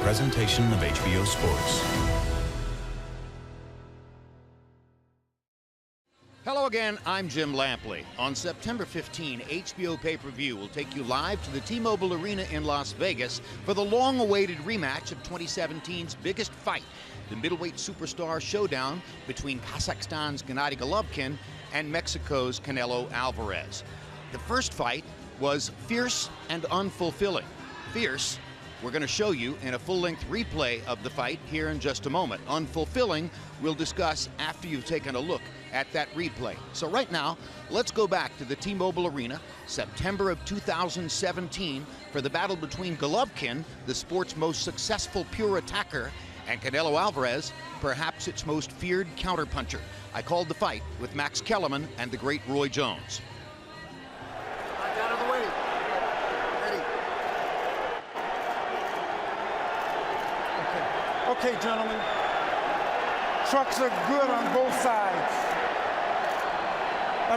presentation of HBO Sports. Hello again, I'm Jim Lampley. On September 15, HBO pay-per-view will take you live to the T-Mobile Arena in Las Vegas for the long-awaited rematch of 2017's biggest fight, the middleweight superstar showdown between Kazakhstan's Gennady Golovkin and Mexico's Canelo Alverez. The first fight was fierce and unfulfilling. Fierce, we're going to show you in a full-length replay of the fight here in just a moment. Unfulfilling, we'll discuss after you've taken a look at that replay. So right now, let's go back to the T-Mobile Arena, September of 2017, for the battle between Golovkin, the sport's most successful pure attacker, and Canelo Alvarez, perhaps its most feared counterpuncher. I called the fight with Max Kellerman and the great Roy Jones. Out of the way. Ready. Okay, gentlemen. Trucks are good on both sides.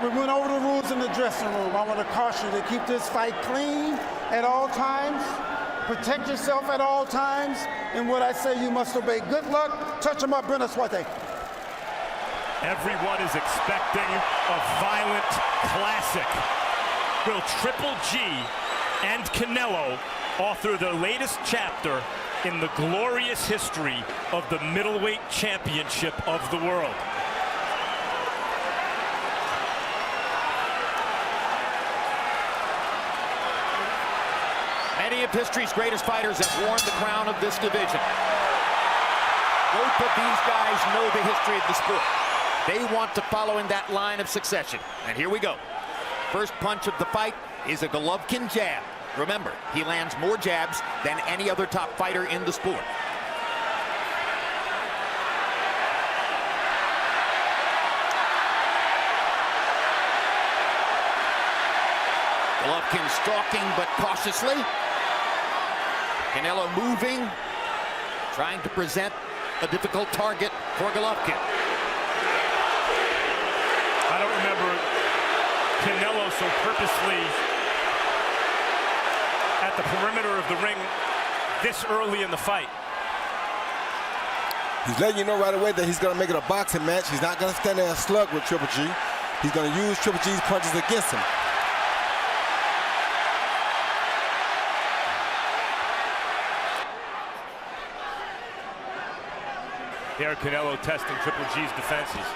We went over the rules in the dressing room. I want to caution you to keep this fight clean at all times. Protect yourself at all times. And what I say, you must obey. Good luck. Touch him up, Brenda Swate. Everyone is expecting a violent classic. Will Triple G and Canelo author the latest chapter in the glorious history of the middleweight championship of the world? Many of history's greatest fighters have worn the crown of this division. Both of these guys know the history of the sport. They want to follow in that line of succession. And here we go. First punch of the fight is a Golovkin jab. Remember, he lands more jabs than any other top fighter in the sport. Golovkin stalking but cautiously. Canelo moving, trying to present a difficult target for Golovkin. I don't remember Canelo so purposely at the perimeter of the ring this early in the fight. He's letting you know right away that he's going to make it a boxing match. He's not going to stand there and slug with Triple G. He's going to use Triple G's punches against him. Here, Canelo testing Triple G's defenses.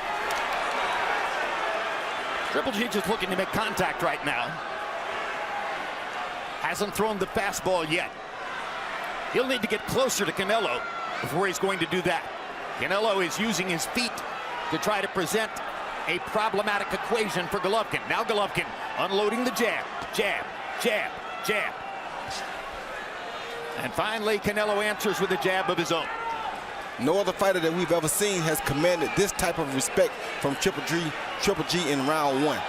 Triple G just looking to make contact right now. Hasn't thrown the fastball yet. He'll need to get closer to Canelo before he's going to do that. Canelo is using his feet to try to present a problematic equation for Golovkin. Now Golovkin unloading the jab, jab, jab, jab. And finally, Canelo answers with a jab of his own. No other fighter that we've ever seen has commanded this type of respect from Triple G in round one.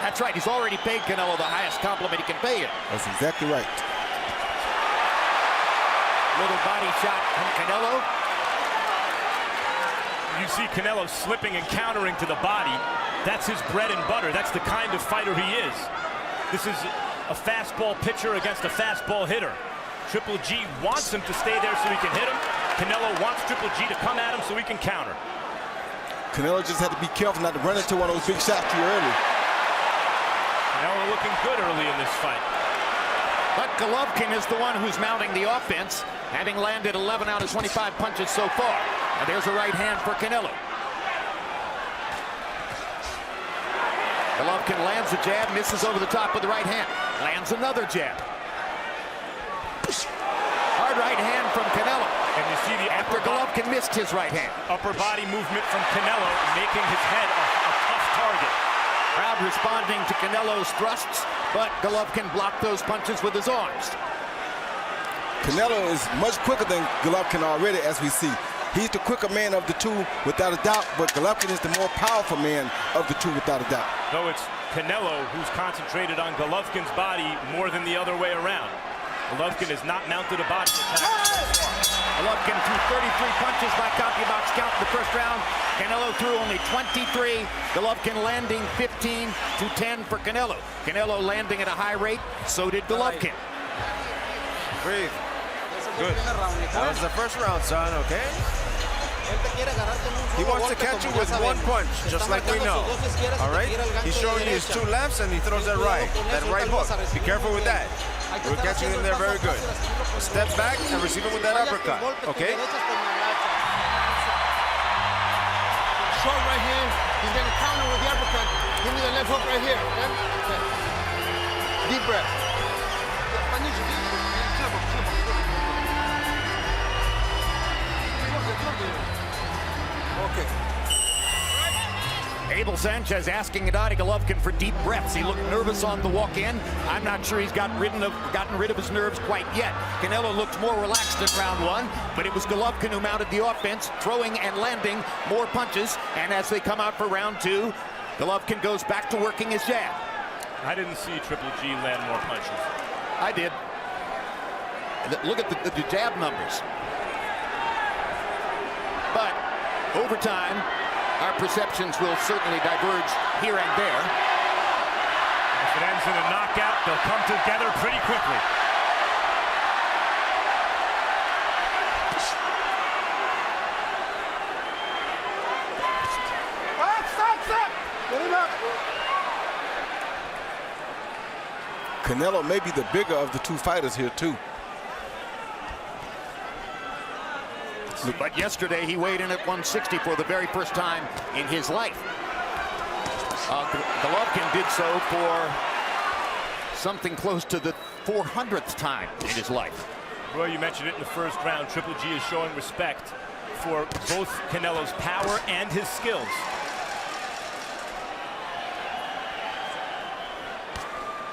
That's right, he's already paid Canelo the highest compliment he can pay him. That's exactly right. Little body shot from Canelo. You see Canelo slipping and countering to the body. That's his bread and butter. That's the kind of fighter he is. This is a fastball pitcher against a fastball hitter. Triple G wants him to stay there so he can hit him. Canelo wants Triple G to come at him so he can counter. Canelo just had to be careful not to run into one of those big shots too early. Canelo looking good early in this fight. But Golovkin is the one who's mounting the offense, having landed 11 out of 25 punches so far. Now there's a right hand for Canelo. Golovkin lands a jab, misses over the top with the right hand. Lands another jab. Hard right hand from Canelo. And you see the after Golovkin missed his right hand. Upper body movement from Canelo, making his head a tough target. Crowd responding to Canelo's thrusts, but Golovkin blocked those punches with his arms. Canelo is much quicker than Golovkin already, as we see. He's the quicker man of the two, without a doubt, but Golovkin is the more powerful man of the two, without a doubt. No, it's Canelo who's concentrated on Golovkin's body more than the other way around. Golovkin has not mounted a body attack. Golovkin threw 33 punches by CompuBox count in the first round. Canelo threw only 23. Golovkin landing 15 to 10 for Canelo. Canelo landing at a high rate, so did Golovkin. Breathe. Good. That was the first round, son, okay? He wants to catch you with one punch, just like we know. All right? He's showing you his two lefts and he throws that right hook. Be careful with that. We're catching him there very good. Step back and receive him with that uppercut, okay? Short right here. He's going to counter with the uppercut. Give me the left hook right here. Okay? Deep breath. Okay. Abel Sanchez asking Gennady Golovkin for deep breaths. He looked nervous on the walk-in. I'm not sure he's gotten rid of his nerves quite yet. Canelo looked more relaxed in round one, but it was Golovkin who mounted the offense, throwing and landing more punches. And as they come out for round two, Golovkin goes back to working his jab. I didn't see Triple G land more punches. I did. Look at the jab numbers. But over time, our perceptions will certainly diverge here and there. If it ends in a knockout, they'll come together pretty quickly. Stop! Get him up. Canelo may be the bigger of the two fighters here, too. But yesterday he weighed in at 160 for the very first time in his life. Golovkin did so for something close to the 400th time in his life. Well, you mentioned it in the first round. Triple G is showing respect for both Canelo's power and his skills.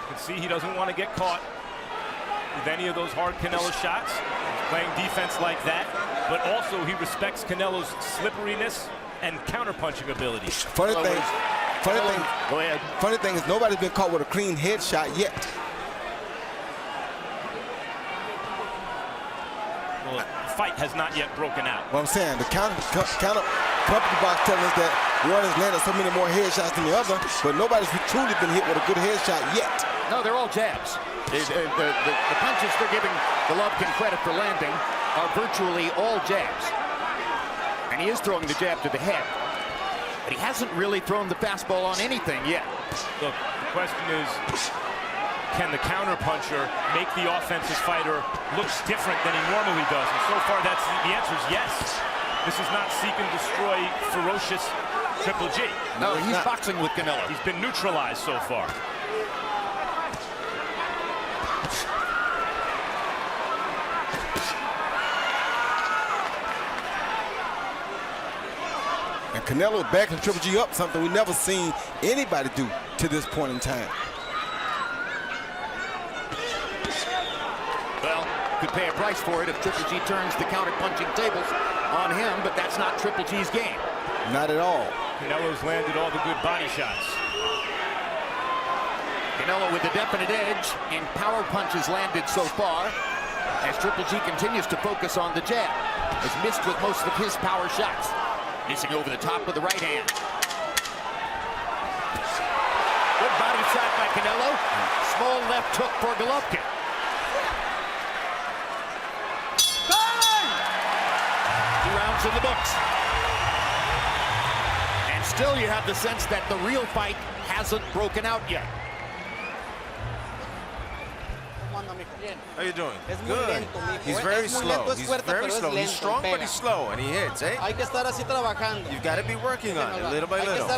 You can see he doesn't want to get caught with any of those hard Canelo shots. He's playing defense like that, but also he respects Canelo's slipperiness and counterpunching abilities. Funny thing is nobody's been caught with a clean headshot yet. Well, the fight has not yet broken out. What I'm saying, the counter company box telling us that one has landed so many more headshots than the other, but nobody's truly been hit with a good headshot yet. No, they're all jabs. The punches they're giving Golovkin credit for landing are virtually all jabs. And he is throwing the jab to the head. But he hasn't really thrown the fastball on anything yet. Look, the question is, can the counterpuncher make the offensive fighter look different than he normally does? And so far, the answer is yes. This is not seek and destroy ferocious Triple G. No, he's boxing with Canelo. He's been neutralized so far. And Canelo backing Triple G up, something we've never seen anybody do to this point in time. Well, could pay a price for it if Triple G turns the counter-punching tables on him, but that's not Triple G's game. Not at all. Canelo's landed all the good body shots. Canelo with a definite edge in power punches landed so far, as Triple G continues to focus on the jab. Has missed with most of his power shots. Missing over the top with the right hand. Good body shot by Canelo. Small left hook for Golovkin. 2 rounds in the books. And still you have the sense that the real fight hasn't broken out yet. How you doing? Good. He's very slow. He's very slow. He's strong, but he's slow, and he hits, eh? Hay que estar así trabajando. You've got to be working on it, little by little.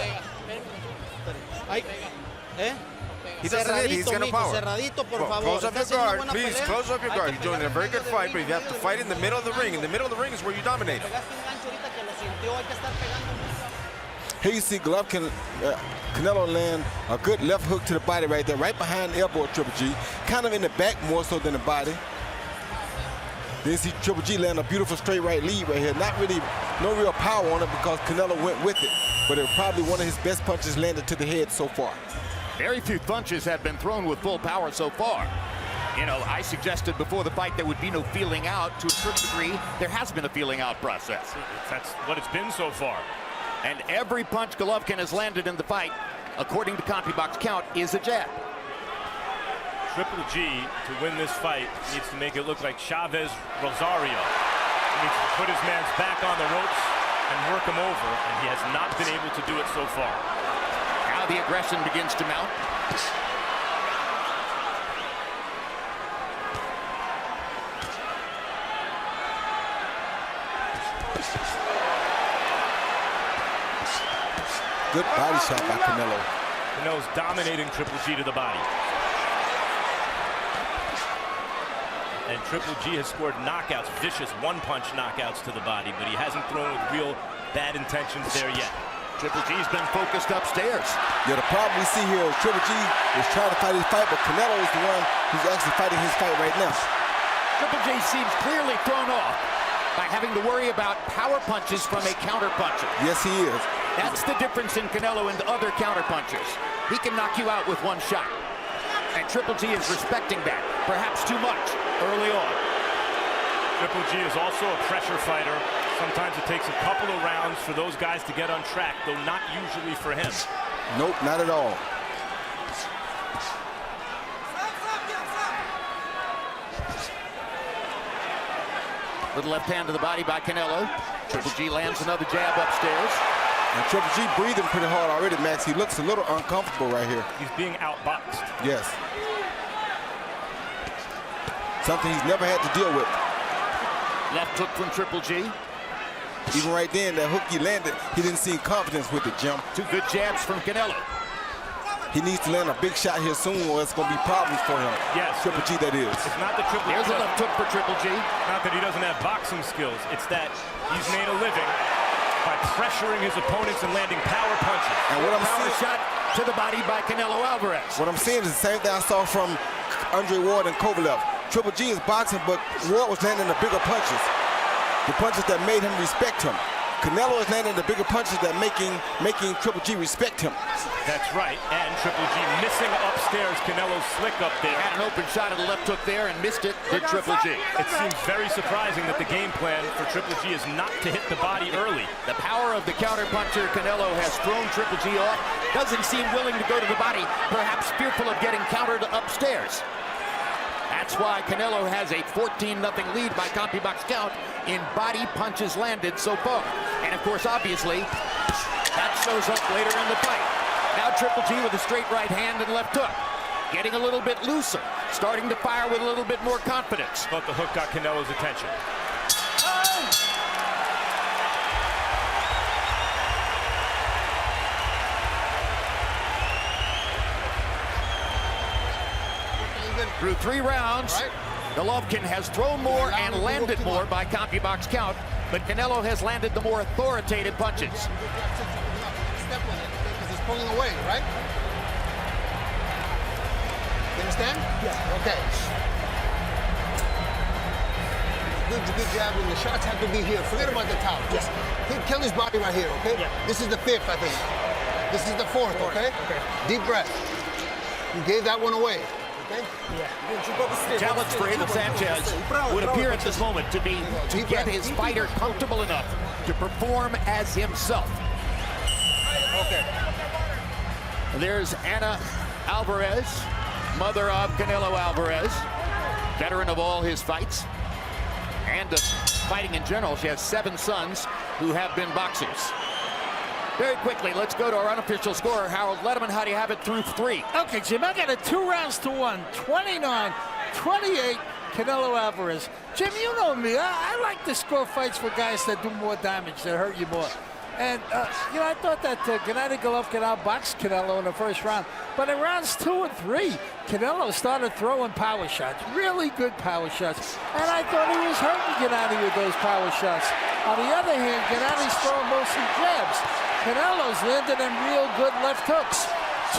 He doesn't hit, he's going to power. Close up your guard, please, close up your guard. You're doing a very good fight, but you have to fight in the middle of the ring. In the middle of the ring is where you dominate. Here you see Golovkin, Canelo land a good left hook to the body right there, right behind the elbow of Triple G, kind of in the back more so than the body. Then you see Triple G land a beautiful straight right lead right here. Not really, no real power on it because Canelo went with it, but it was probably one of his best punches landed to the head so far. Very few punches have been thrown with full power so far. You know, I suggested before the fight there would be no feeling out. To a certain degree, there has been a feeling out process. That's what it's been so far. And every punch Golovkin has landed in the fight, according to CompuBox count, is a jab. Triple G, to win this fight, needs to make it look like Chavez Rosario. He needs to put his man's back on the ropes and work him over, and he has not been able to do it so far. Now the aggression begins to mount. Good body shot by Canelo. Canelo's dominating Triple G to the body. And Triple G has scored knockouts, vicious one-punch knockouts to the body, but he hasn't thrown with real bad intentions there yet. Triple G's been focused upstairs. Yeah, the problem we see here is Triple G is trying to fight his fight, but Canelo is the one who's actually fighting his fight right now. Triple G seems clearly thrown off by having to worry about power punches from a counter-puncher. Yes, he is. That's the difference in Canelo and other counter-punchers. He can knock you out with one shot. And Triple G is respecting that, perhaps too much, early on. Triple G is also a pressure fighter. Sometimes it takes a couple of rounds for those guys to get on track, though not usually for him. Nope, not at all. Little left hand to the body by Canelo. Triple G lands another jab upstairs. And Triple G breathing pretty hard already, Max. He looks a little uncomfortable right here. He's being outboxed. Yes. Something he's never had to deal with. Left hook from Triple G. Even right then, that hook he landed, he didn't seem confidence with it, Jim. Two good jabs from Canelo. He needs to land a big shot here soon or it's going to be problems for him. Yes. Triple G, that is. It's not that Triple G. There's a left hook for Triple G. Not that he doesn't have boxing skills. It's that he's made a living by pressuring his opponents and landing power punches. And what I'm Power seeing, shot to the body by Canelo Alverez. what I'm seeing is the same thing I saw from Andre Ward and Kovalev. Triple G is boxing, but Ward was landing the bigger punches. The punches that made him respect him. Canelo is landing the bigger punches that making Triple G respect him. That's right, and Triple G missing upstairs. Canelo's slick up there. Had an open shot at a left hook there and missed it. Did Triple G. It seems very surprising that the game plan for Triple G is not to hit the body early. The power of the counter-puncher Canelo has thrown Triple G off. Doesn't seem willing to go to the body, perhaps fearful of getting countered upstairs. That's why Canelo has a 14-0 lead by CompuBox count in body punches landed so far. And of course, obviously, that shows up later in the fight. Now Triple G with a straight right hand and left hook. Getting a little bit looser, starting to fire with a little bit more confidence. But the hook got Canelo's attention. Through 3 rounds, Right. Golovkin has thrown more and landed more by CompuBox count, but Canelo has landed the more authoritative punches. Step on it, because he's pulling away, right? You understand? Yeah. Okay. Good jab, and the shots have to be here. Forget about the top. Just kill his body right here, okay? Yeah. This is the 5th, I think. This is the 4th, okay? Okay. Deep breath. You gave that one away. Okay? Challenge for Abel Sanchez would appear at this moment to be to get his fighter comfortable enough to perform as himself. Okay. There's Ana Alverez, mother of Canelo Alverez, veteran of all his fights and fighting in general. She has 7 sons who have been boxers. Very quickly, let's go to our unofficial scorer, Harold Letterman. How do you have it through 3? Okay, Jim, I got it 2 rounds to 1. 29-28, Canelo Alvarez. Jim, you know me. I like to score fights for guys that do more damage, that hurt you more. And, you know, I thought that Gennady Golovkin outboxed Canelo in the first round. But in rounds 2 and 3, Canelo started throwing power shots, really good power shots. And I thought he was hurting Gennady with those power shots. On the other hand, Gennady's throwing mostly jabs. Canelo's landed in real good left hooks.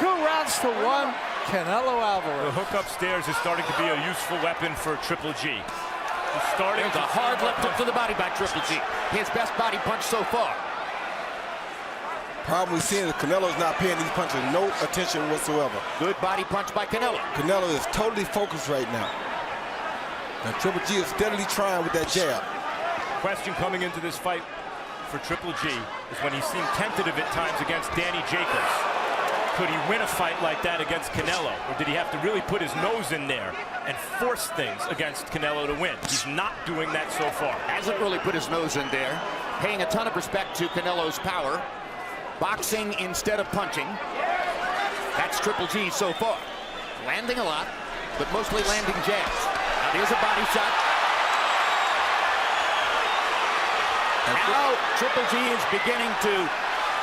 2 rounds to 1, Canelo Alvarez. The hook upstairs is starting to be a useful weapon for Triple G. He's starting There's a hard left hook to the body by Triple G. His best body punch so far. Problem we're seeing is Canelo's not paying these punches no attention whatsoever. Good body punch by Canelo. Canelo is totally focused right now. And Triple G is steadily trying with that jab. Question coming into this fight for Triple G is when he seemed tentative at times against Danny Jacobs. Could he win a fight like that against Canelo? Or did he have to really put his nose in there and force things against Canelo to win? He's not doing that so far. Hasn't really put his nose in there. Paying a ton of respect to Canelo's power. Boxing instead of punching. That's Triple G so far. Landing a lot, but mostly landing jabs. Now here's a body shot. Now Triple G is beginning to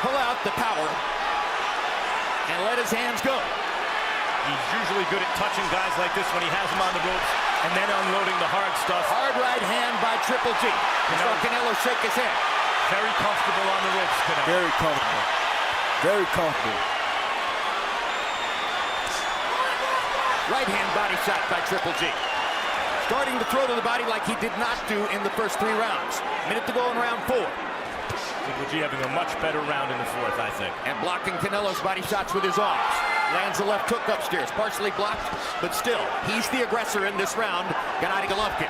pull out the power and let his hands go. He's usually good at touching guys like this when he has them on the ropes and then unloading the hard stuff. Hard right hand by Triple G. Canelo shake his head. Very comfortable on the ropes, Canelo. Very comfortable. Very comfortable. Right hand body shot by Triple G. Starting to throw to the body like he did not do in the first 3 rounds. Minute to go in round 4. Triple G having a much better round in the 4th, I think. And blocking Canelo's body shots with his arms. Lands a left hook upstairs, partially blocked, but still, he's the aggressor in this round, Gennady Golovkin.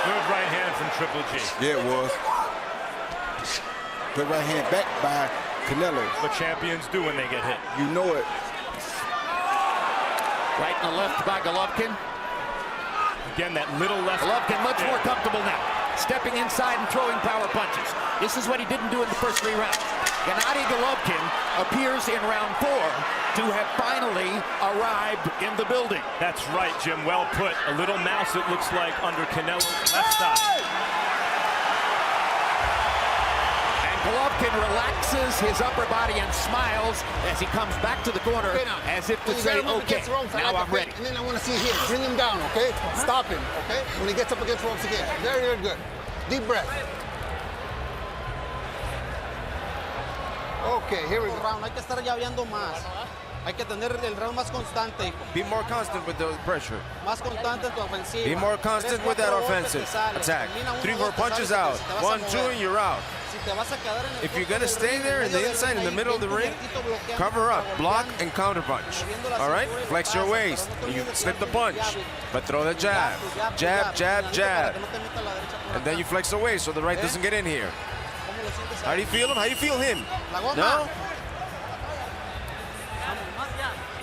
Good right hand from Triple G. Yeah, it was. Good right hand back by Canelo. What champions do when they get hit. You know it. Right and the left by Golovkin. Again, that little left. Golovkin much more comfortable now. Stepping inside and throwing power punches. This is what he didn't do in the first 3 rounds. Gennady Golovkin appears in round 4 to have finally arrived in the building. That's right, Jim. Well put. A little mouse, it looks like, under Canelo's left side. Golovkin relaxes his upper body and smiles as he comes back to the corner as if to say, okay, now I'm ready. And then I want to see him. Bring him down, okay? Stop him, okay? When he gets up against ropes again. Very, very good. Deep breath. Okay, here we go. Hay que estar llaveando más. Hay que tener el round más constante, hijo. Be more constant with the pressure. Más constante en tu ofensiva. Be more constant with that offensive attack. 3, 4 punches out. 1, 2, and you're out. If you're going to stay there in the inside, in the middle of the ring, cover up, block, and counter punch. All right? Flex your waist. You slip the punch, but throw the jab. Jab, jab, jab. And then you flex the waist so the right doesn't get in here. How do you feel him? How do you feel him? No?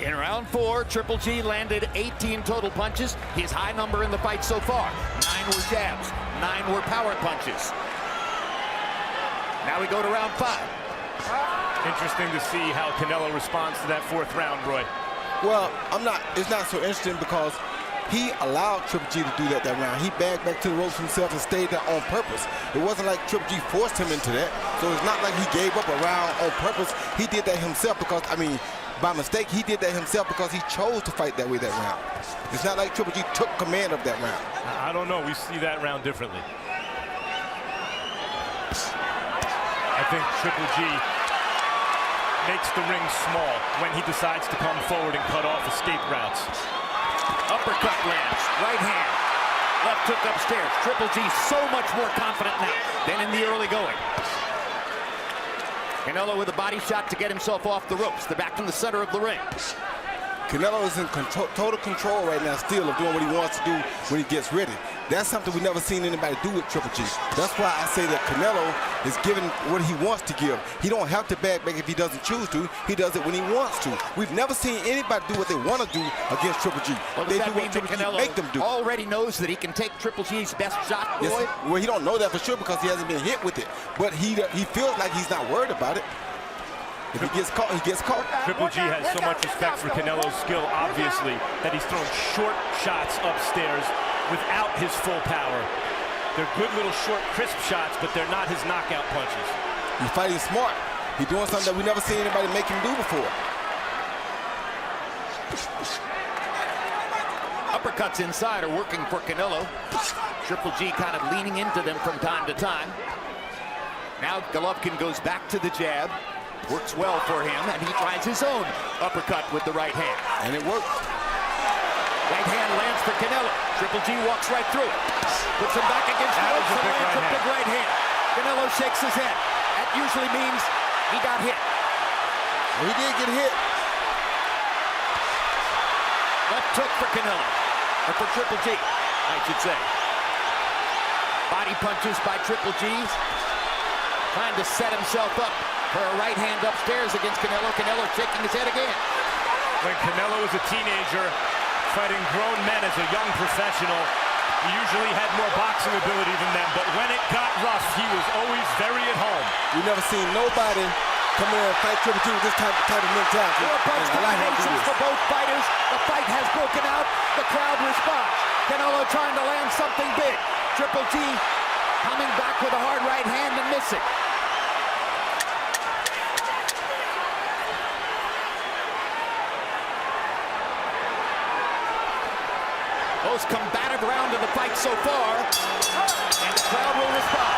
In round 4, Triple G landed 18 total punches. His high number in the fight so far. 9 were jabs, 9 were power punches. Now we go to round 5. Interesting to see how Canelo responds to that 4th round, Roy. Well, it's not so interesting because he allowed Triple G to do that round. He backed back to the ropes himself and stayed there on purpose. It wasn't like Triple G forced him into that. So it's not like he gave up a round on purpose. He did that himself because, by mistake, he did that himself because he chose to fight that way that round. It's not like Triple G took command of that round. I don't know. We see that round differently. I think Triple G makes the ring small when he decides to come forward and cut off escape routes. Uppercut lands, right hand. Left hook upstairs. Triple G so much more confident now than in the early going. Canelo with a body shot to get himself off the ropes. They're back in the center of the ring. Canelo is in total control right now still of doing what he wants to do when he gets ready. That's something we've never seen anybody do with Triple G. That's why I say that Canelo is giving what he wants to give. He don't have to back if he doesn't choose to. He does it when he wants to. We've never seen anybody do what they want to do against Triple G. Well, they does do that mean what that Triple G Canelo make them do. already knows that he can take Triple G's best shot, Roy? Yes, well, he don't know that for sure because he hasn't been hit with it. But he feels like he's not worried about it. If he gets caught, he gets caught. Triple G has so much respect for Canelo's skill, obviously, that he's throwing short shots upstairs without his full power. They're good little short, crisp shots, but they're not his knockout punches. He's fighting smart. He's doing something that we never seen anybody make him do before. Uppercuts inside are working for Canelo. Triple G kind of leaning into them from time to time. Now Golovkin goes back to the jab. Works well for him, and he tries his own uppercut with the right hand. And it worked. Right hand lands for Canelo. Triple G walks right through it. Puts him back against the ropes and lands a big right hand. Canelo shakes his head. That usually means he got hit. He did get hit. Left hook for Canelo, or for Triple G, I should say. Body punches by Triple G, trying to set himself up for a right hand upstairs against Canelo. Canelo shaking his head again. When Canelo was a teenager, fighting grown men as a young professional, he usually had more boxing ability than them, but when it got rough, he was always very at home. We never seen nobody come in and fight Triple G with this type of mentality. Four-punch combinations for both fighters. The fight has broken out. The crowd responds. Canelo trying to land something big. Triple G coming back with a hard right hand and missing. Most combative round of the fight so far, and the crowd will respond.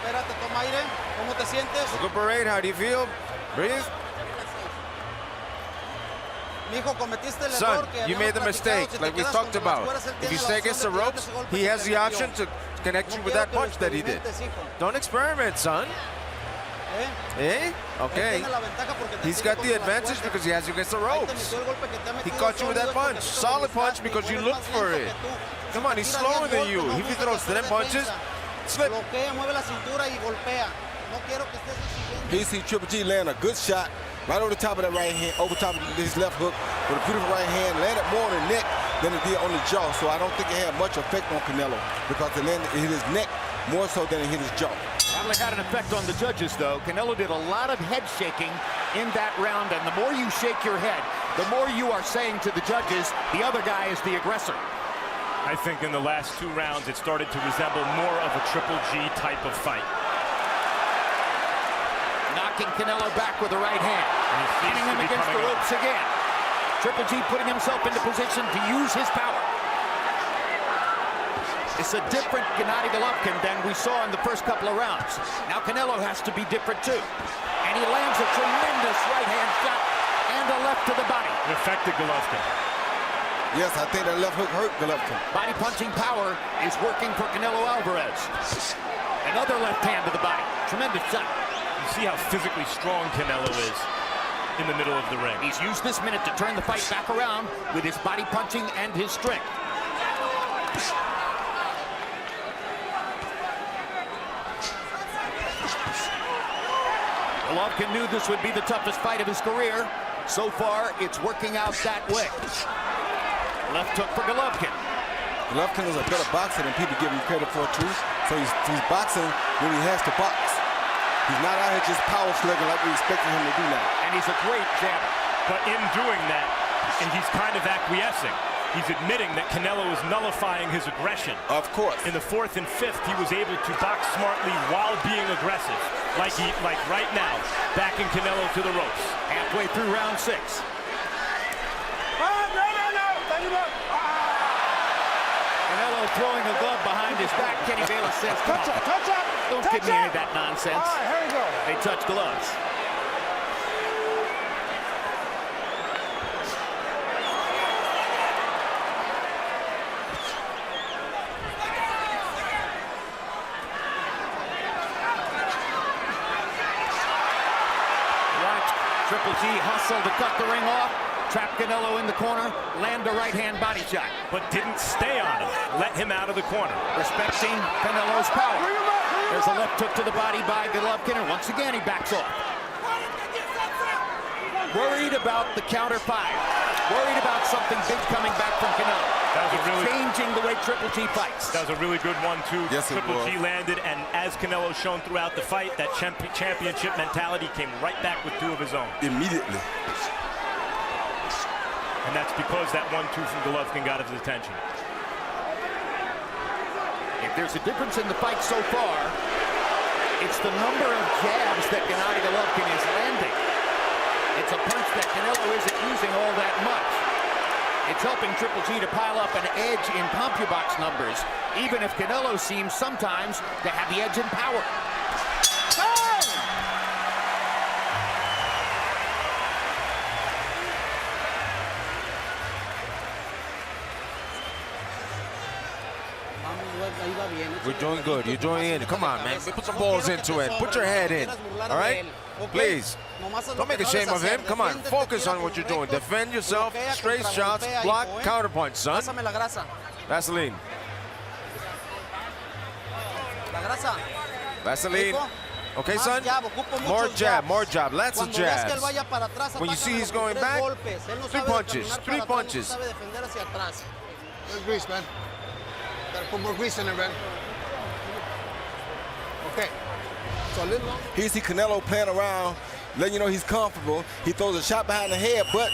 Espérate, toma aire. ¿Cómo te sientes? Recuperate. How do you feel? Breathe. Mijo, cometiste el Son, error que you habíamos made the platicado. mistake, Si te like we quedas talked contra las about. cuerdas, él If you tiene la stay opción against de the pegarte ropes, ese golpe he que has te the metió. option to connect you No with quiero that que lo punch that he did. experimentes, hijo. Don't experiment, son. ¿Eh? Eh? Okay. Él tiene la ventaja porque te He's tiene got the contra las advantage cuerdas. because he has you against the Ahí te ropes. metió el golpe que te ha He metido caught you with that sólido punch. porque tú te Solid punch molestaste, because you eres looked más for lento it. que tú. Come on, he's Tira slower 10 than you. golpes, If no he buscas throws hacer 10 punches, defensa. slip. Bloquea, mueve la cintura y golpea. No quiero que estés exigiendo. He see Triple G land a good shot right over the top of that right hand, over top of his left hook with a beautiful right hand. Landed more on the neck than it did on the jaw, so I don't think it had much effect on Canelo because it hit his neck more so than it hit his jaw. Probably had an effect on the judges, though. Canelo did a lot of head shaking in that round, and the more you shake your head, the more you are saying to the judges, the other guy is the aggressor. I think in the last 2 rounds, it started to resemble more of a Triple G type of fight. Knocking Canelo back with the right hand. Hitting him against the ropes again. Triple G putting himself into position to use his power. It's a different Gennady Golovkin than we saw in the first couple of rounds. Now Canelo has to be different too. And he lands a tremendous right hand shot and a left to the body. It affected Golovkin. Yes, I think that left hook hurt Golovkin. Body punching power is working for Canelo Alverez. Another left hand to the body. Tremendous shot. You see how physically strong Canelo is in the middle of the ring. He's used this minute to turn the fight back around with his body punching and his strength. Golovkin knew this would be the toughest fight of his career. So far, it's working out that way. Left hook for Golovkin. Golovkin is a better boxer than people give him credit for, too. So he's boxing when he has to box. He's not out here just power slugging like we expected him to do now. And he's a great jabber. But in doing that, and he's kind of acquiescing, he's admitting that Canelo is nullifying his aggression. Of course. In the 4th and 5th, he was able to box smartly while being aggressive. Like right now, backing Canelo to the ropes. Halfway through round 6. Canelo throwing a glove behind his back. Kenny Bayless says, touch up, touch up. Don't give me any of that nonsense. All right, here we go. They touch gloves. Triple G hustle to cut the ring off, trap Canelo in the corner, land a right-hand body shot. But didn't stay on him. Let him out of the corner. Respecting Canelo's power. There's a left hook to the body by Golovkin, and once again he backs off. Worried about the counter fire. Worried about something big coming back from Canelo. It's changing the way Triple G fights. That was a really good one, too. Yes, Triple G landed, and as Canelo's shown throughout the fight, that championship mentality came right back with 2 of his own. Immediately. And that's because that 1-2 from Golovkin got his attention. If there's a difference in the fight so far, it's the number of jabs that Gennady Golovkin is landing. It's a punch that Canelo isn't using all that much. It's helping Triple G to pile up an edge in CompuBox numbers, even if Canelo seems sometimes to have the edge in power. We're doing good. You're doing it. Come on, man. Put some balls into it. Put your head in. All right? Please. Don't make a shame of him. Come on. Focus on what you're doing. Defend yourself. Straight shots. Block. Counterpunch, son. Vaseline. Vaseline. Okay, son? More jab, more jab. Lots of jabs. When you see he's going back, 3 punches. 3 punches. There's grease, man. Gotta put more grease in there, man. Okay. So a little longer. Here you see Canelo playing around, letting you know he's comfortable. He throws a shot behind the head, but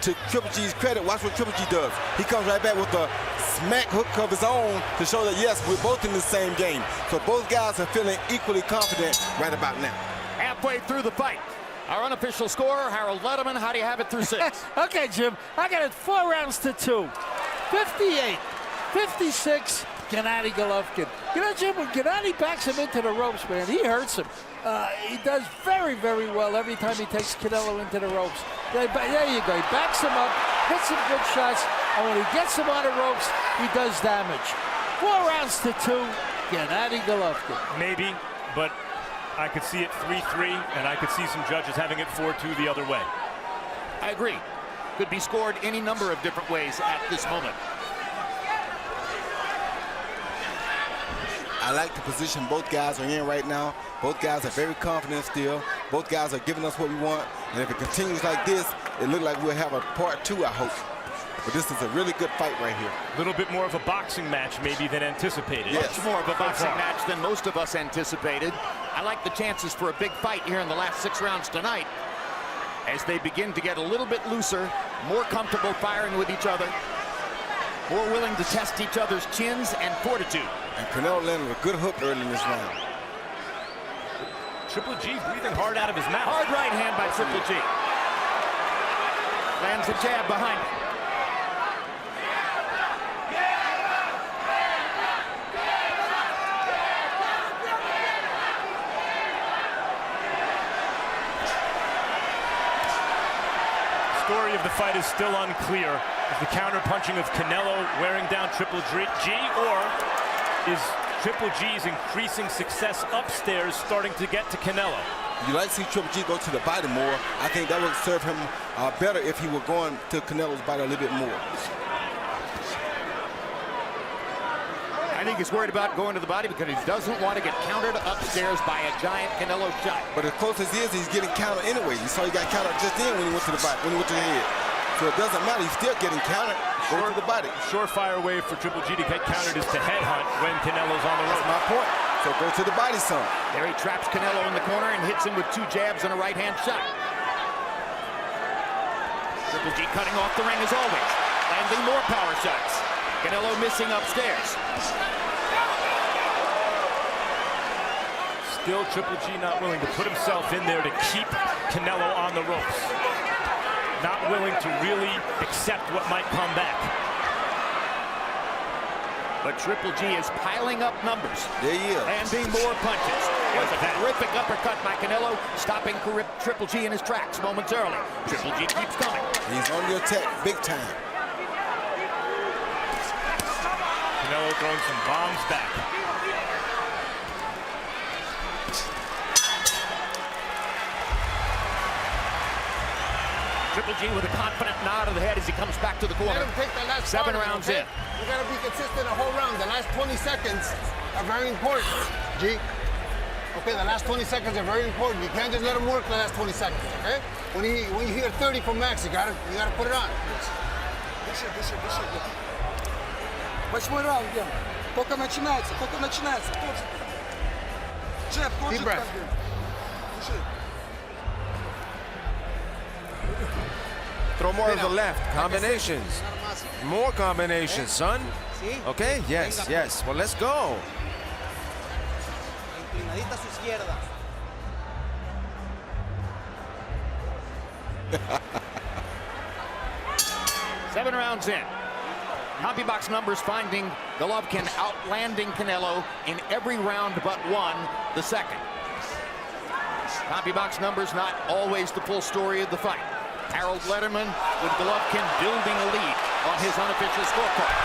to Triple G's credit, watch what Triple G does. He comes right back with a smack hook of his own to show that, yes, we're both in the same game. So both guys are feeling equally confident right about now. Halfway through the fight. Our unofficial scorer, Harold Letterman. How do you have it through 6? Okay, Jim. I got it 4 rounds to 2. 58, 56, Gennady Golovkin. You know, Jim, when Gennady backs him into the ropes, man, he hurts him. He does very, very well every time he takes Canelo into the ropes. There you go. He backs him up, hits some good shots, and when he gets him on the ropes, he does damage. 4 rounds to 2, Gennady Golovkin. Maybe, but I could see it 3-3, and I could see some judges having it 4-2 the other way. I agree. Could be scored any number of different ways at this moment. I like the position both guys are in right now. Both guys are very confident still. Both guys are giving us what we want. And if it continues like this, it looks like we'll have a part 2, I hope. But this is a really good fight right here. A little bit more of a boxing match maybe than anticipated. Yes. Much more of a boxing match than most of us anticipated. I like the chances for a big fight here in the last 6 rounds tonight, as they begin to get a little bit looser, more comfortable firing with each other, more willing to test each other's chins and fortitude. And Canelo landed a good hook early in this round. Triple G breathing hard out of his mouth. Hard right hand by Triple G. Lands a jab behind him. Story of the fight is still unclear. Is the counter punching of Canelo wearing down Triple G, or is Triple G's increasing success upstairs starting to get to Canelo? You like to see Triple G go to the body more. I think that would serve him better if he were going to Canelo's body a little bit more. I think he's worried about going to the body because he doesn't want to get countered upstairs by a giant Canelo shot. But as close as he is, he's getting countered anyway. You saw he got countered just then when he went to the body, when he went to the head. So it doesn't matter. He's still getting countered. Go to the body. Surefire way for Triple G to get countered is to headhunt when Canelo's on the rope. That's my point. So go to the body some. There he traps Canelo in the corner and hits him with 2 jabs and a right-hand shot. Triple G cutting off the ring as always, landing more power shots. Canelo missing upstairs. Still Triple G not willing to put himself in there to keep Canelo on the ropes. Not willing to really accept what might come back. But Triple G is piling up numbers. There he is. Landing more punches. There's a terrific uppercut by Canelo, stopping Triple G in his tracks momentarily. Triple G keeps coming. He's on the attack big time. Canelo throwing some bombs back. Triple G with a confident nod of the head as he comes back to the corner. Let him take that last 7 part, rounds okay? in. You gotta be consistent the whole round. The last 20 seconds are very important, G. Okay, the last 20 seconds are very important. You can't just let him work the last 20 seconds, okay? When you hear 30 from Max, you gotta put it on. Восьмой раунд, Ген. Только начинается. Тут же. Джеб, тут же. Deep breath. Throw more of the left. Combinations. More combinations, son. Okay? Yes, yes. Well, let's go. Inclinadita a su izquierda. 7 rounds in. CompuBox numbers finding Golovkin outlanding Canelo in every round but 1, the second. CompuBox numbers not always the full story of the fight. Harold Letterman with Golovkin building a lead on his unofficial scorecard.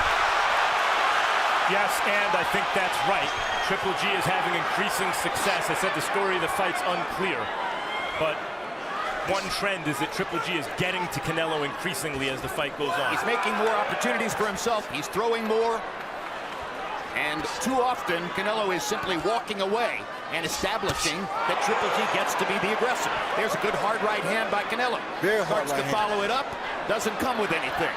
Yes, and I think that's right. Triple G is having increasing success. I said the story of the fight's unclear, but one trend is that Triple G is getting to Canelo increasingly as the fight goes on. He's making more opportunities for himself. He's throwing more. And too often, Canelo is simply walking away and establishing that Triple G gets to be the aggressor. There's a good hard right hand by Canelo. Very hard Starts right to hand. follow it up. Doesn't come with anything.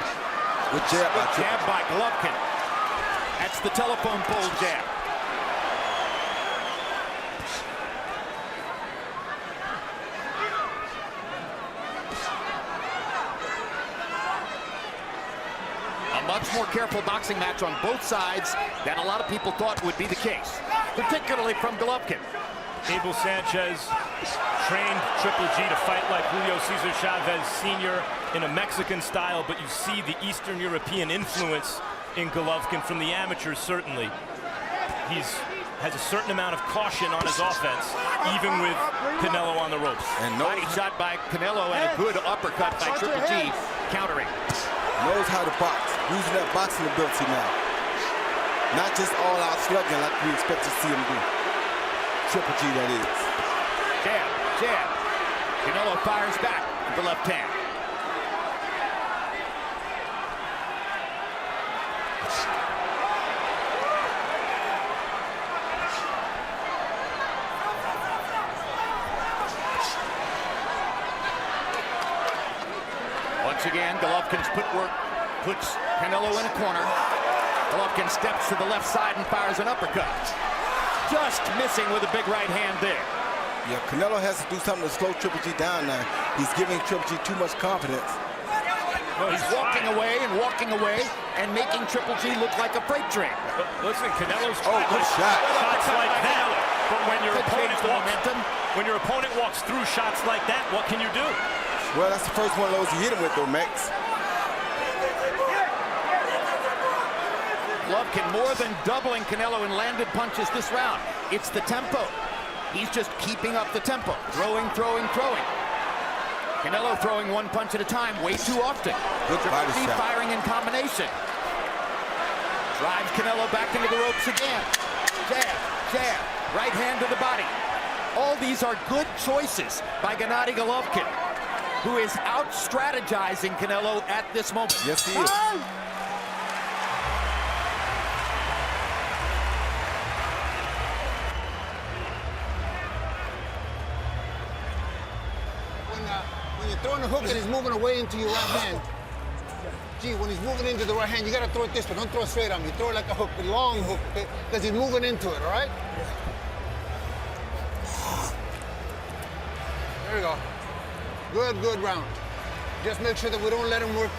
Good jab by Good jab by Golovkin. That's the telephone pole jab. A much more careful boxing match on both sides than a lot of people thought would be the case, particularly from Golovkin. Abel Sanchez trained Triple G to fight like Julio Cesar Chavez Sr. in a Mexican style, but you see the Eastern European influence in Golovkin from the amateurs, certainly. He has a certain amount of caution on his offense, even with Canelo on the ropes. And body shot by Canelo and a good uppercut by Triple G, countering. Knows how to box, using that boxing ability now. Not just all-out slugging like we expect to see him do. Triple G, that is. Jab, jab. Canelo fires back with the left hand. Once again, Golovkin's footwork puts Canelo in a corner. Golovkin steps to the left side and fires an uppercut. Just missing with a big right hand there. Yeah, Canelo has to do something to slow Triple G down now. He's giving Triple G too much confidence. No, he's walking away and making Triple G look like a freight train. But listen, Canelo's good shot. Shots like that. But when your Could change the momentum. when your opponent walks through shots like that, what can you do? Well, that's the first one of those he hit him with, though, Max. Golovkin more than doubling Canelo in landed punches this round. It's the tempo. He's just keeping up the tempo. Throwing, throwing, throwing. Canelo throwing one punch at a time way too often. Good body Triple G shot. firing in combination. Drives Canelo back into the ropes again. Jab, jab, right hand to the body. All these are good choices by Gennady Golovkin, who is out-strategizing Canelo at this moment. Yes, he is. When you're throwing a hook and he's moving away into your right hand, when he's moving into the right hand, you gotta throw it this way. Don't throw it straight on me. Throw it like a hook, a long hook, okay? Because he's moving into it, all right? There we go. Good, good round. Just make sure that we don't let him work.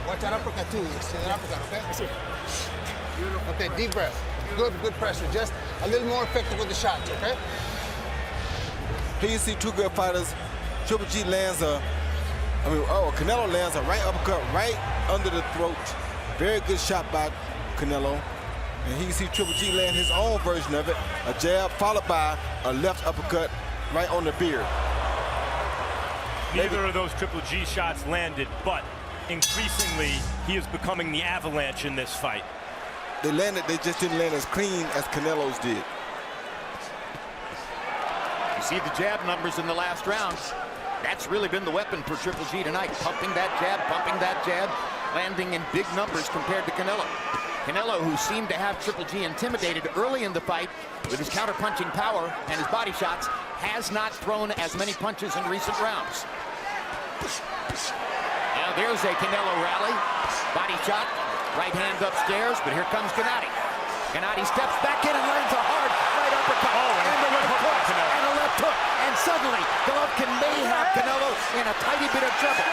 Watch that uppercut too. You see that uppercut, okay? I see. Okay, deep breath. Good, good pressure. Just a little more effective with the shots, okay? Here you see two good fighters. Triple G lands Canelo lands a right uppercut right under the throat. Very good shot by Canelo. And here you see Triple G land his own version of it. A jab followed by a left uppercut right on the beard. Neither of those Triple G shots landed, but increasingly he is becoming the avalanche in this fight. They landed, they just didn't land as clean as Canelo's did. You see the jab numbers in the last round. That's really been the weapon for Triple G tonight. Pumping that jab, landing in big numbers compared to Canelo. Canelo, who seemed to have Triple G intimidated early in the fight with his counter-punching power and his body shots, has not thrown as many punches in recent rounds. Now there's a Canelo rally. Body shot, right hand upstairs, but here comes Gennady. Gennady steps back in and lands a hard right uppercut. And the left hook, and a left hook. And suddenly, Golovkin may have Canelo in a tiny bit of trouble.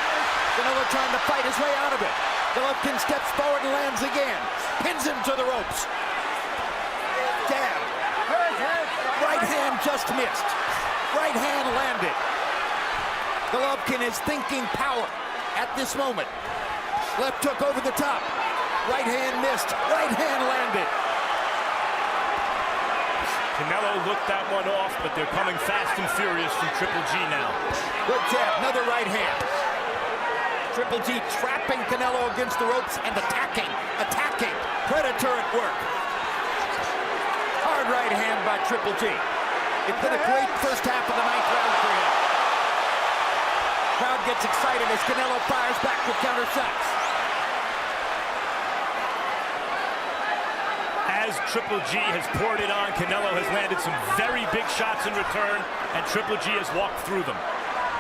Canelo trying to fight his way out of it. Golovkin steps forward and lands again. Pins him to the ropes. Jab. Right hand just missed. Right hand landed. Golovkin is thinking power at this moment. Left hook over the top. Right hand missed. Right hand landed. Canelo looked that one off, but they're coming fast and furious from Triple G now. Good jab, another right hand. Triple G trapping Canelo against the ropes and attacking. Predator at work. Hard right hand by Triple G. It's been a great first half of the 9th round for him. Crowd gets excited as Canelo fires back with counter shots. As Triple G has poured it on, Canelo has landed some very big shots in return, and Triple G has walked through them.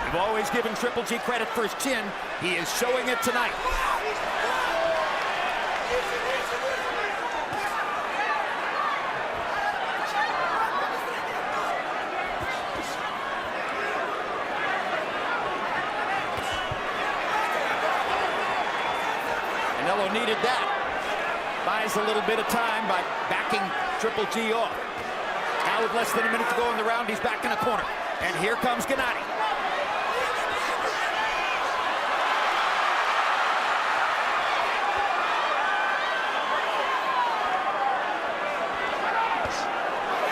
We've always given Triple G credit for his chin. He is showing it tonight. Canelo needed that. Buys a little bit of time by backing Triple G off. Now with less than a minute to go in the round, he's back in the corner. And here comes Gennady.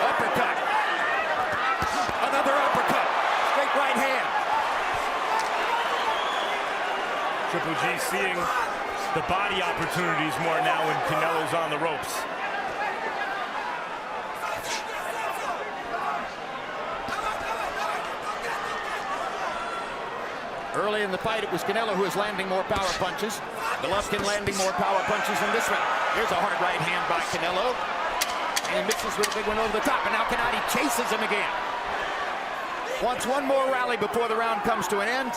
Uppercut. Another uppercut. Straight right hand. Triple G seeing the body opportunities more now when Canelo's on the ropes. Early in the fight, it was Canelo who was landing more power punches. Golovkin landing more power punches in this round. Here's a hard right hand by Canelo. And he mixes with a big one over the top. And now Gennady chases him again. Wants one more rally before the round comes to an end.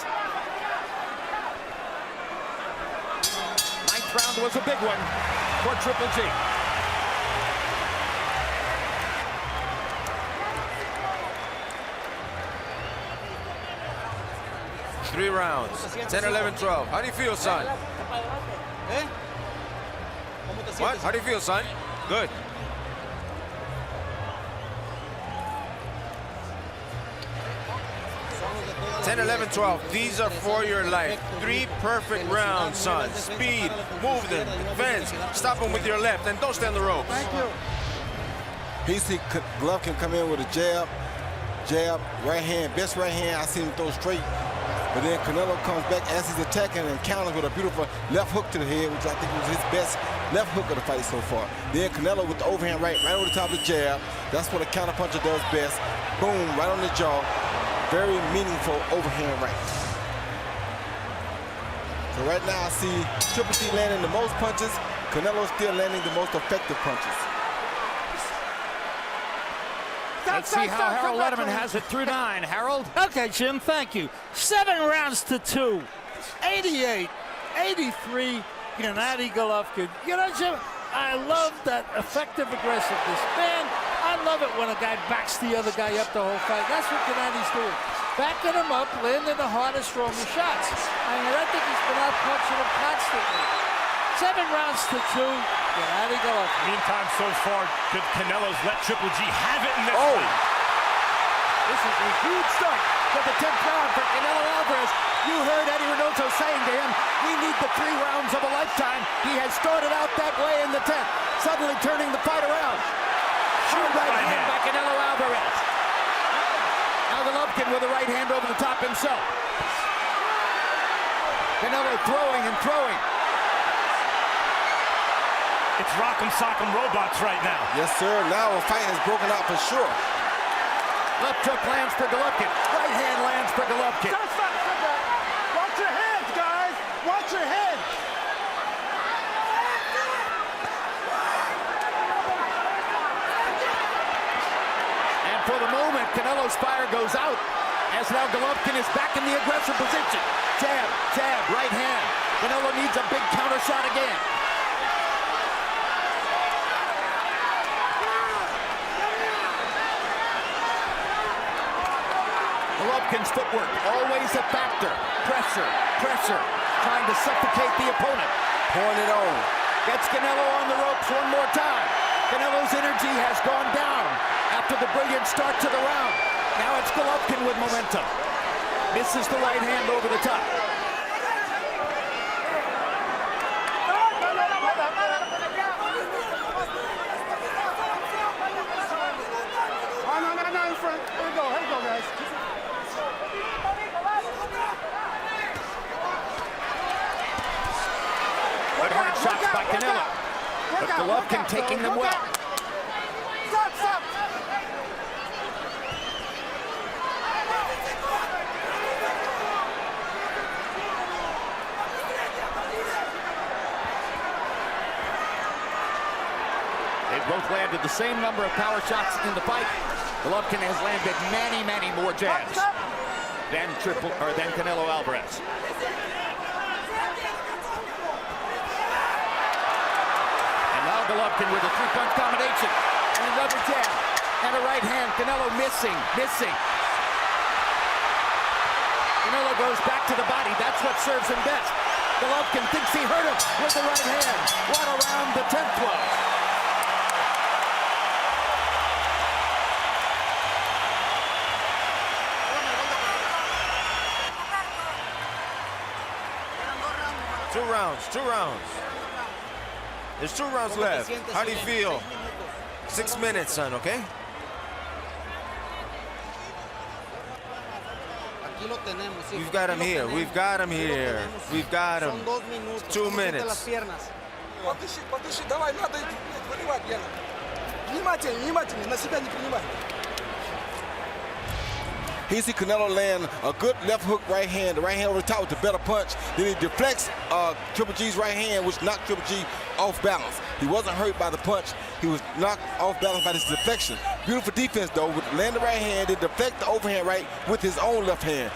Round was a big one for Triple G. Three rounds, 10, 11, 12. How do you feel, son? What? How do you feel, son? Good. 10, 11, 12. These are for your life. 3 perfect rounds, son. Speed, move them, defense, stop them with your left, and don't stand the ropes. Thank you. He see Golovkin come in with a jab, right hand, best right hand. I seen him throw straight. But then Canelo comes back as he's attacking and counters with a beautiful left hook to the head, which I think was his best left hook of the fight so far. Then Canelo with the overhand right over the top of the jab. That's what a counterpuncher does best. Boom, right on the jaw. Very meaningful overhand right. So right now I see Triple G landing the most punches. Canelo still landing the most effective punches. Let's see how Harold Letterman has it through 9. Harold? Okay, Jim, thank you. 7 rounds to 2. 88, 83, Gennady Golovkin. You know, Jim, I love that effective aggressiveness. Man, I love it when a guy backs the other guy up the whole fight. That's what Gennady's doing. Backing him up, landing the hardest, strongest shots. I mean, I think he's been out punching him constantly. 7 rounds to 2. Gennady Golovkin. Meantime, so far, Canelo's let Triple G have it in this fight. This is a huge start for the 10th round for Canelo Alverez. You heard Eddie Reynoso saying to him, we need the 3 rounds of a lifetime. He has started out that way in the 10th, suddenly turning the fight around. Hard right hand by Canelo Alverez. Now Golovkin with a right hand over the top himself. Canelo throwing and throwing. It's rock'em sock'em robots right now. Yes, sir. Now a fight has broken out for sure. Left hook lands for Golovkin. Right hand lands for Golovkin. Stop. Watch your heads, guys. Watch your heads. And for the moment, Canelo's fire goes out as now Golovkin is back in the aggressive position. Jab, right hand. Canelo needs a big counter shot again. Golovkin's footwork, always a factor. Pressure, trying to suffocate the opponent. Pouring it on. Gets Canelo on the ropes one more time. Canelo's energy has gone down after the brilliant start to the round. Now it's Golovkin with momentum. Misses the right hand over the top. No, in front. Here we go, guys. shots by Canelo. But Golovkin taking them well. Stop. They both landed the same number of power shots in the fight. Golovkin has landed many more jabs than Canelo Alverez. And now Golovkin with a three-punch combination and another jab and a right hand. Canelo missing. Canelo goes back to the body. That's what serves him best. Golovkin thinks he hurt him with the right hand. What a round the 10th was. Two rounds. There's 2 rounds left. How do you feel? 6 minutes, son, okay? We've got him here. We've got him. 2 minutes. Давай, надо выливать, Гена. Внимательно, на себя не принимай. He see Canelo land a good left hook right hand. The right hand over the top with the better punch. Then he deflects Triple G's right hand, which knocked Triple G off balance. He wasn't hurt by the punch. He was knocked off balance by this deflection. Beautiful defense, though, with land the right hand, then deflect the overhand right with his own left hand.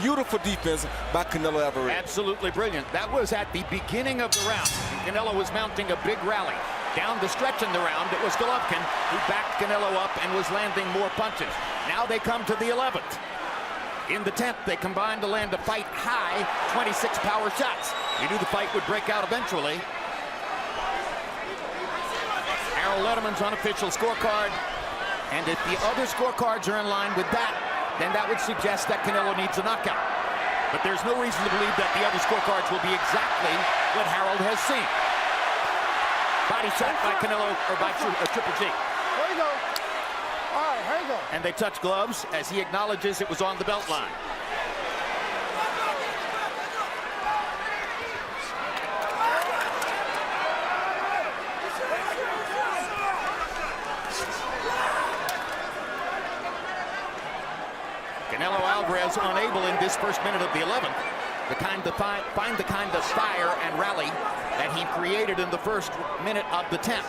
Beautiful defense by Canelo Alverez. Absolutely brilliant. That was at the beginning of the round. Canelo was mounting a big rally. Down the stretch in the round, it was Golovkin who backed Canelo up and was landing more punches. Now they come to the 11th. In the 10th, they combined to land a fight high 26 power shots. You knew the fight would break out eventually. Harold Letterman's unofficial scorecard. And if the other scorecards are in line with that, then that would suggest that Canelo needs a knockout. But there's no reason to believe that the other scorecards will be exactly what Harold has seen. Body shot by Canelo, or by Triple G. Here you go. All right, here you go. And they touch gloves as he acknowledges it was on the belt line. Canelo Alverez unable in this first minute of the 11th to find the kind of fire and rally that he created in the first minute of the 10th.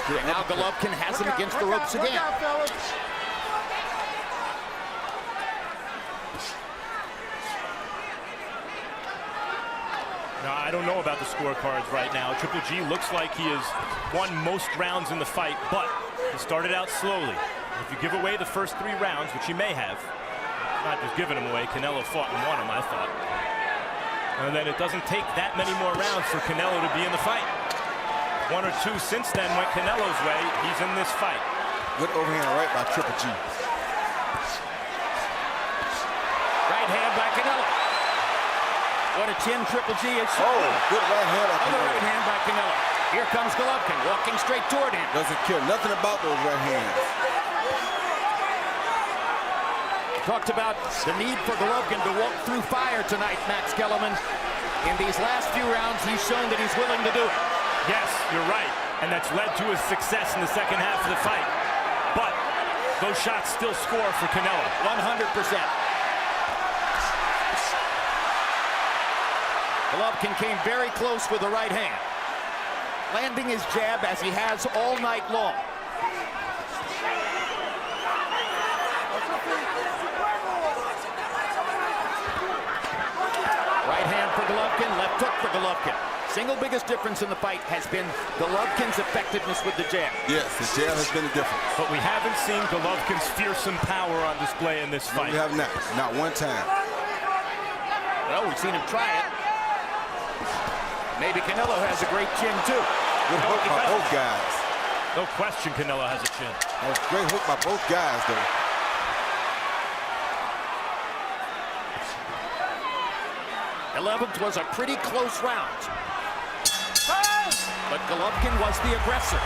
And now Golovkin has him against the ropes again. Now, I don't know about the scorecards right now. Triple G looks like he has won most rounds in the fight, but he started out slowly. If you give away the first 3 rounds, which he may have, not just giving them away, Canelo fought and won them, I thought. And then it doesn't take that many more rounds for Canelo to be in the fight. 1 or 2 since then went Canelo's way. He's in this fight. Good overhand right by Triple G. Right hand by Canelo. What a chin Triple G is. Oh, good right hand by Other Canelo. right hand by Canelo. Here comes Golovkin walking straight toward him. Doesn't care nothing about those right hands. Talked about the need for Golovkin to walk through fire tonight, Max Kellerman. In these last few rounds, he's shown that he's willing to do it. Yes, you're right. And that's led to his success in the second half of the fight. But those shots still score for Canelo. 100%. Golovkin came very close with the right hand, landing his jab as he has all night long. Right hand for Golovkin, left hook for Golovkin. Single biggest difference in the fight has been Golovkin's effectiveness with the jab. Yes, his jab has been the difference. But we haven't seen Golovkin's fearsome power on display in this fight. No, we have not one time. Well, we've seen him try it. Maybe Canelo has a great chin, too. Good hook by both guys. No question Canelo has a chin. That was a great hook by both guys, though. '11th was a pretty close round. But Golovkin was the aggressor.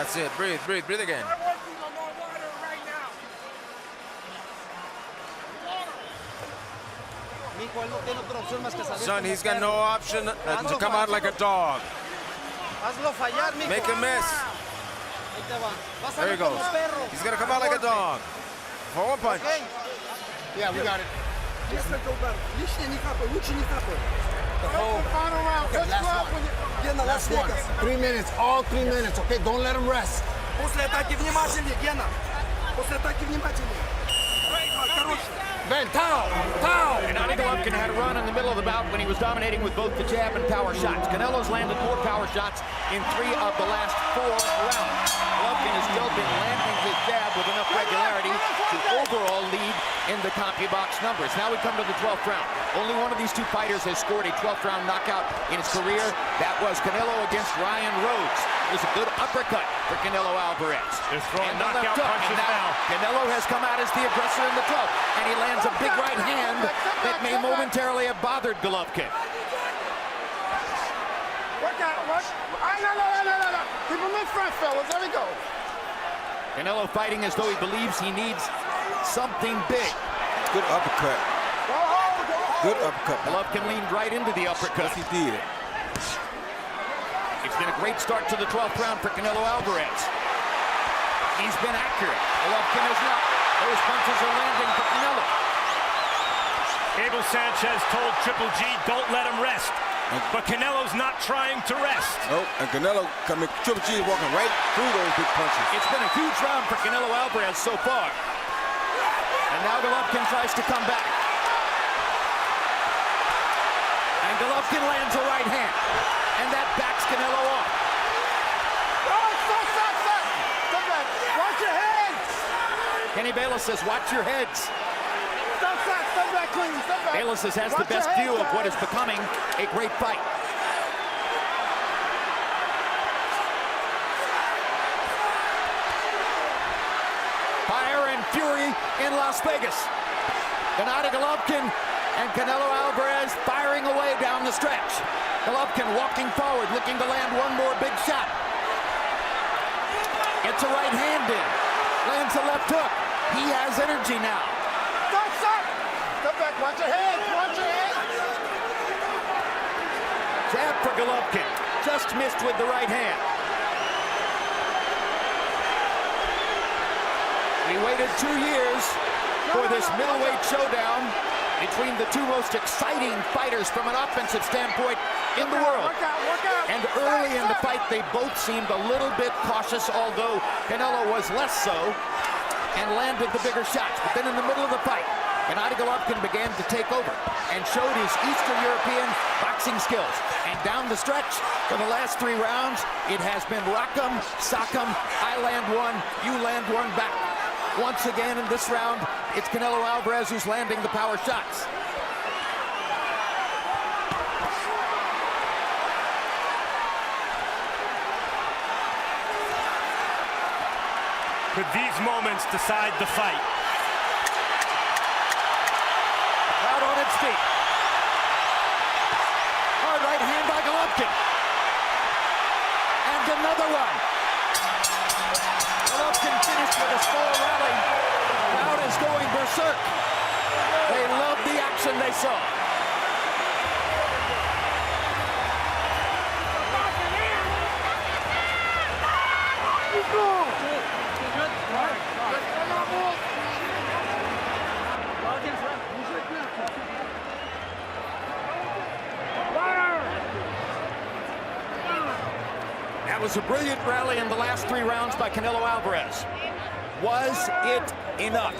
That's it. Breathe, breathe, breathe again. Son, he's got no option to come out like a dog. Make him miss. There he goes. He's gonna come out like a dog. For one punch. Yeah, we got it. The whole Final round. Okay, last one. 3 minutes, all 3 minutes, okay? Don't let him rest. После атаки внимательнее, Гена. После атаки внимательнее. Ben, towel. Gennady Golovkin had a run in the middle of the bout when he was dominating with both the jab and power shots. Canelo's landed more power shots in 3 of the last 4 rounds. Golovkin has still been landing his jab with enough regularity to overall lead in the CompuBox numbers. Now we come to the 12th round. Only one of these two fighters has scored a 12th round knockout in his career. That was Canelo against Ryan Rhodes. It was a good uppercut for Canelo Alverez. They're throwing knockout punches now. Canelo has come out as the aggressor in the 12th, and he lands a big right hand that may momentarily have bothered Golovkin. Work out. No. Keep him in front, fellas. There we go. Canelo fighting as though he believes he needs something big. Good uppercut. Good uppercut. Golovkin leaned right into the uppercut. Yes, he did. It's been a great start to the 12th round for Canelo Alverez. He's been accurate. Golovkin has not. Those punches are landing for Canelo. Abel Sanchez told Triple G, don't let him rest. But Canelo's not trying to rest. Oh, and Canelo, Triple G is walking right through those big punches. It's been a huge round for Canelo Alverez so far. And now Golovkin tries to come back. And Golovkin lands a right hand. And that backs Canelo off. Stop back. Watch your heads. Kenny Bayless says, watch your heads. Stop back, clean. Stop back. Bayless has the best view of what is becoming a great fight. Fire and fury in Las Vegas. Gennady Golovkin and Canelo Alverez firing away down the stretch. Golovkin walking forward, looking to land one more big shot. Gets a right hand in. Lands a left hook. He has energy now. Stop back. Watch your head. Jab for Golovkin. Just missed with the right hand. We waited 2 years for this middleweight showdown between the two most exciting fighters from an offensive standpoint in the world. Work out. And early in the fight, they both seemed a little bit cautious, although Canelo was less so and landed the bigger shots. But then in the middle of the fight, Gennady Golovkin began to take over and showed his Eastern European boxing skills. And down the stretch for the last 3 rounds, it has been rock'em, sock'em, I land one, you land one back. Once again in this round, it's Canelo Alverez who's landing the power shots. Could these moments decide the fight? Out on its feet. Hard right hand by Golovkin. And another one. Golovkin finished with a small rally. Crowd is going berserk. They love the action they saw. That was a brilliant rally in the last 3 rounds by Canelo Alverez. Was it enough?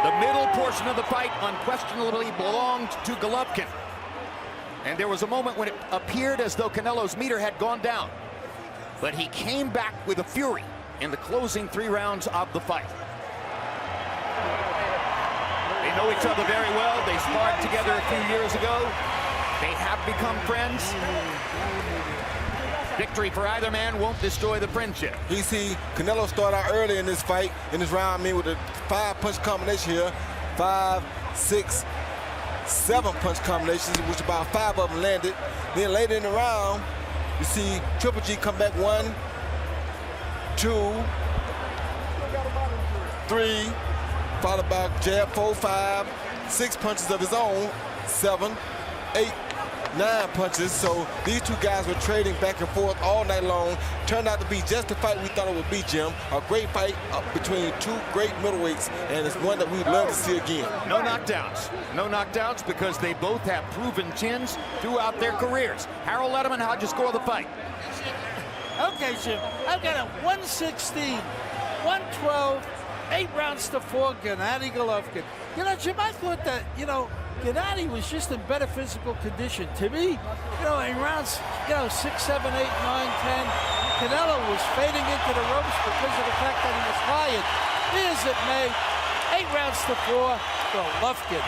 The middle portion of the fight unquestionably belonged to Golovkin. And there was a moment when it appeared as though Canelo's meter had gone down. But he came back with a fury in the closing 3 rounds of the fight. They know each other very well. They sparred together a few years ago. They have become friends. Victory for either man won't destroy the friendship. You see, Canelo started out early in this fight, in this round, with a 5-punch combination here. 5, 6, 7 punch combinations, which about 5 of them landed. Then later in the round, you see Triple G come back 1, 2, 3, followed by jab 4, 5, 6 punches of his own, 7, 8, 9 punches. So these two guys were trading back and forth all night long. Turned out to be just the fight we thought it would be, Jim. A great fight between two great middleweights, and it's one that we'd love to see again. No knockdowns. No knockdowns because they both have proven chins throughout their careers. Harold Letterman, how'd you score the fight? Okay, Jim. I've got a 116, 112, 8 rounds to 4, Gennady Golovkin. You know, Jim, I thought that, Gennady was just in better physical condition. To me, in rounds, 6, 7, 8, 9, 10, Canelo was fading into the ropes because of the fact that he was tired. Be as it may, 8 rounds to 4, Golovkin.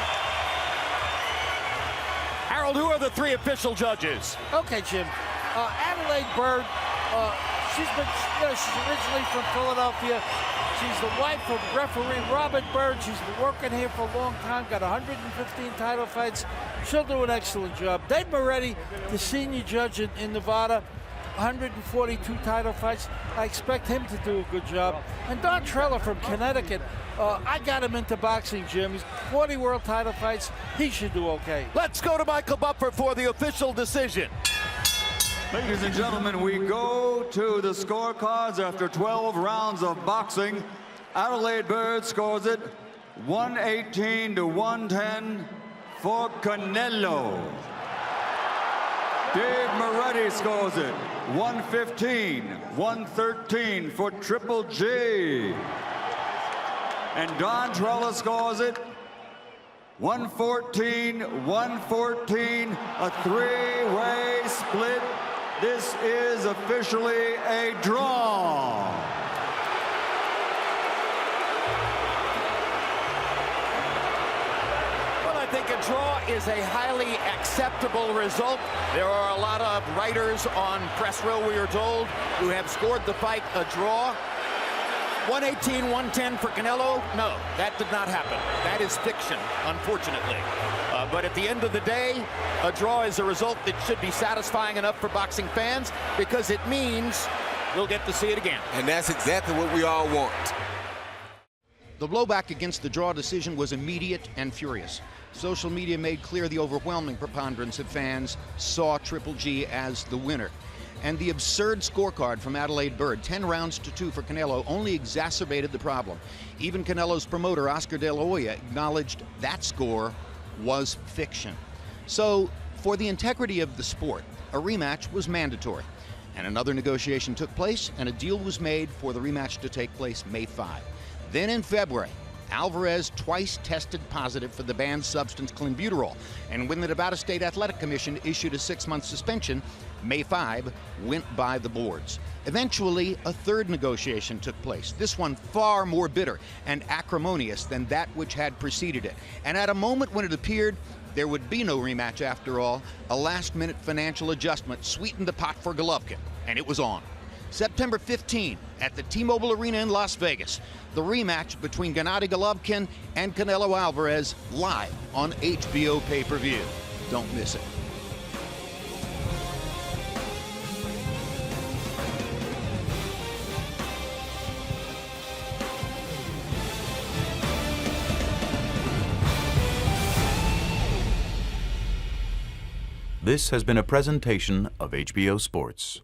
Harold, who are the 3 official judges? Okay, Jim. Adelaide Bird. She's originally from Philadelphia. She's the wife of referee Robert Bird. She's been working here for a long time, got 115 title fights. She'll do an excellent job. Dave Moretti, the senior judge in Nevada, 142 title fights. I expect him to do a good job. And Don Trella from Connecticut, I got him into boxing, Jim. He's 40 world title fights. He should do okay. Let's go to Michael Buffer for the official decision. Ladies and gentlemen, we go to the scorecards after 12 rounds of boxing. Adelaide Bird scores it 118 to 110 for Canelo. Dave Moretti scores it 115, 113 for Triple G. And Don Trella scores it 114, 114, a 3-way split. This is officially a draw. Well, I think a draw is a highly acceptable result. There are a lot of writers on press row, we are told, who have scored the fight a draw. 118, 110 for Canelo. No, that did not happen. That is fiction, unfortunately. But at the end of the day, a draw is a result that should be satisfying enough for boxing fans because it means we'll get to see it again. And that's exactly what we all want. The blowback against the draw decision was immediate and furious. Social media made clear the overwhelming preponderance of fans saw Triple G as the winner. And the absurd scorecard from Adelaide Bird, 10 rounds to 2 for Canelo, only exacerbated the problem. Even Canelo's promoter, Oscar De La Hoya, acknowledged that score was fiction. So, for the integrity of the sport, a rematch was mandatory. And another negotiation took place, and a deal was made for the rematch to take place May 5. Then in February, Alverez twice tested positive for the banned substance clenbuterol, and when the Nevada State Athletic Commission issued a 6-month suspension, May 5 went by the boards. Eventually, a third negotiation took place, this one far more bitter and acrimonious than that which had preceded it. And at a moment when it appeared there would be no rematch after all, a last-minute financial adjustment sweetened the pot for Golovkin, and it was on. September 15 at the T-Mobile Arena in Las Vegas, the rematch between Gennady Golovkin and Canelo Alvarez live on HBO pay-per-view. Don't miss it. This has been a presentation of HBO Sports.